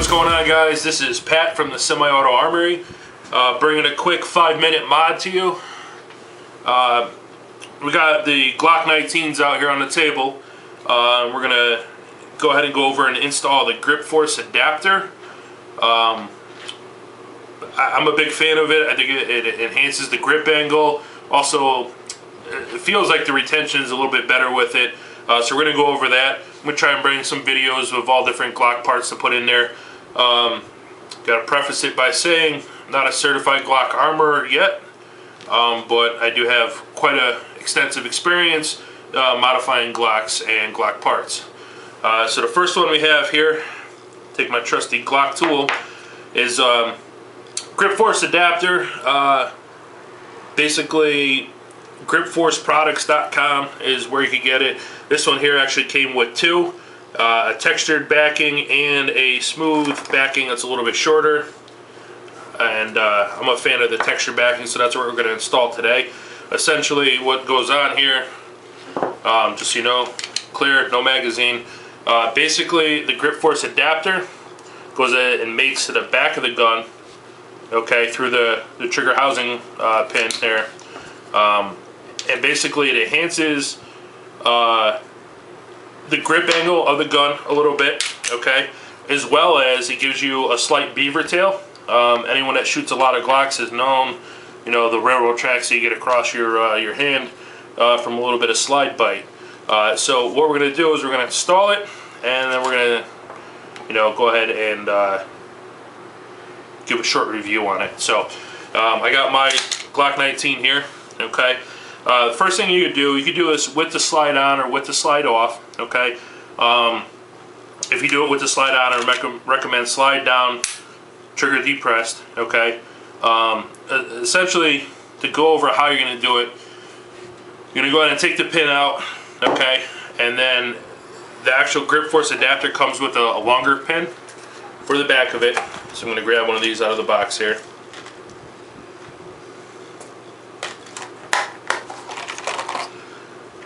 going on, guys? This is Pat from the Semi-Auto Armory, bringing a quick 5-minute mod to you. We got the Glock 19s out here on the table. We're going to go ahead and go over and install the GripForce adapter. I'm a big fan of it. I think it enhances the grip angle. Also, it feels like the retention is a little bit better with it. So we're going to go over that. I'm going to try and bring some videos of all different Glock parts to put in there. Got to preface it by saying I'm not a certified Glock armorer yet, but I do have quite a extensive experience modifying Glocks and Glock parts. So the first one we have here, take my trusty Glock tool, is GripForce adapter. Basically, GripForceProducts.com is where you can get it. This one here actually came with two, a textured backing and a smooth backing that's a little bit shorter. And I'm a fan of the textured backing, so that's what we're going to install today. Essentially, what goes on here, just so you know, clear, no magazine. Basically, the GripForce adapter goes in and mates to the back of the gun, okay, through the trigger housing pin there. And basically it enhances the grip angle of the gun a little bit, okay, as well as it gives you a slight beaver tail. Anyone that shoots a lot of Glocks has known, you know, the railroad tracks that you get across your hand from a little bit of slide bite. So what we're going to do is we're going to install it, and then we're going to, you know, go ahead and give a short review on it. So I got my Glock 19 here, okay. The first thing you could do this with the slide on or with the slide off, okay. If you do it with the slide on, I recommend slide down, trigger depressed, okay. Essentially, to go over how you're going to do it, you're going to go ahead and take the pin out, okay, and then the actual GripForce adapter comes with a longer pin for the back of it. So I'm going to grab one of these out of the box here.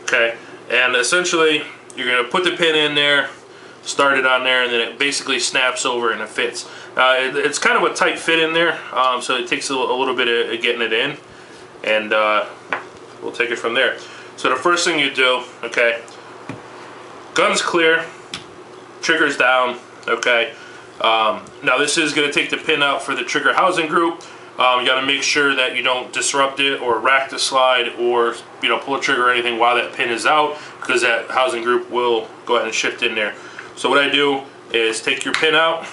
Okay, and essentially you're going to put the pin in there, start it on there, and then it basically snaps over and it fits. It's kind of a tight fit in there, so it takes a little bit of getting it in, and we'll take it from there. So the first thing you do, okay, gun's clear, trigger's down, okay. Now this is going to take the pin out for the trigger housing group. You got to make sure that you don't disrupt it or rack the slide or, you know, pull a trigger or anything while that pin is out, because that housing group will go ahead and shift in there. So what I do is take your pin out,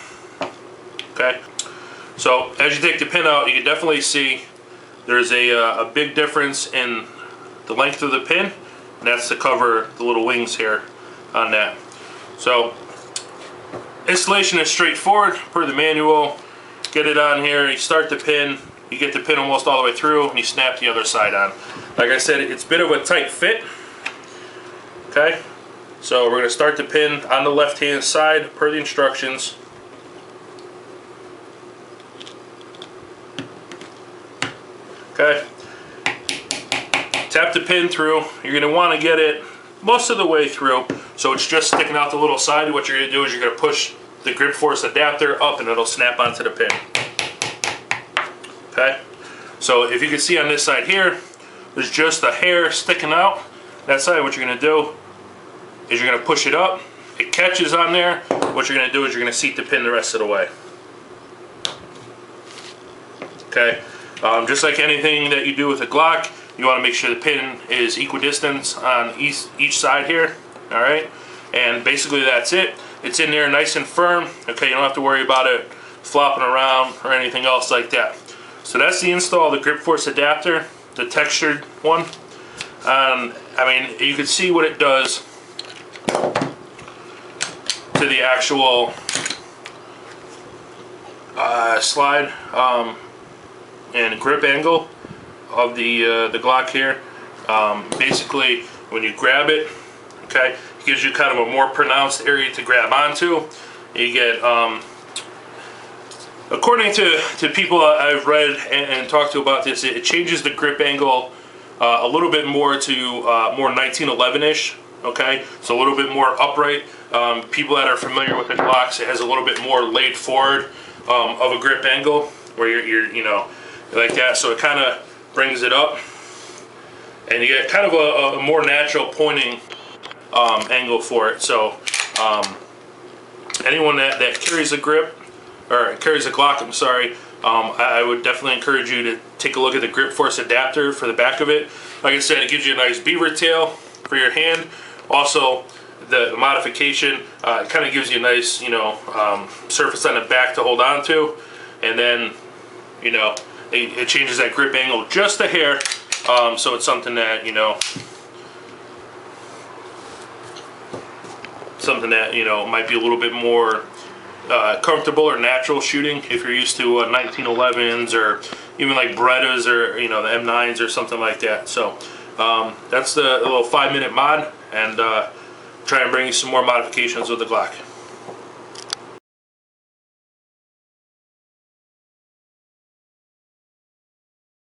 okay. So as you take the pin out, you can definitely see there's a big difference in the length of the pin, and that's to cover the little wings here on that. So installation is straightforward per the manual. Get it on here, you start the pin, you get the pin almost all the way through, and you snap the other side on. Like I said, it's a bit of a tight fit, okay? So we're going to start the pin on the left hand side per the instructions. Okay. Tap the pin through. You're going to want to get it most of the way through, so it's just sticking out the little side. What you're going to do is you're going to push the GripForce adapter up, and it'll snap onto the pin. Okay, so if you can see on this side here, there's just a hair sticking out. That side, what you're going to do is you're going to push it up. It catches on there. What you're going to do is you're going to seat the pin the rest of the way. Okay, just like anything that you do with a Glock, you want to make sure the pin is equidistant on each side here. All right, and basically that's it. It's in there nice and firm, okay, you don't have to worry about it flopping around or anything else like that. So that's the install of the GripForce adapter, the textured one. I mean, you can see what it does to the actual slide and grip angle of the Glock here. Basically, when you grab it, okay, it gives you kind of a more pronounced area to grab onto. You get, according to people I've read and talked to about this, it changes the grip angle a little bit more to more 1911-ish, okay? So a little bit more upright People that are familiar with the Glocks, it has a little bit more laid forward of a grip angle, where you're you know, like that, so it kind of brings it up, and you get kind of a more natural pointing angle for it. So anyone that carries a grip, or carries a Glock, I'm sorry, I would definitely encourage you to take a look at the GripForce adapter for the back of it. Like I said, it gives you a nice beaver tail for your hand. Also, the modification kind of gives you a nice, you know, surface on the back to hold on to, and then, you know, it changes that grip angle just a hair. So it's something that, you know, might be a little bit more comfortable or natural shooting if you're used to 1911s or even like Berettas, or, you know, the M9s or something like that. So that's the little 5-minute mod, and try and bring you some more modifications with the Glock.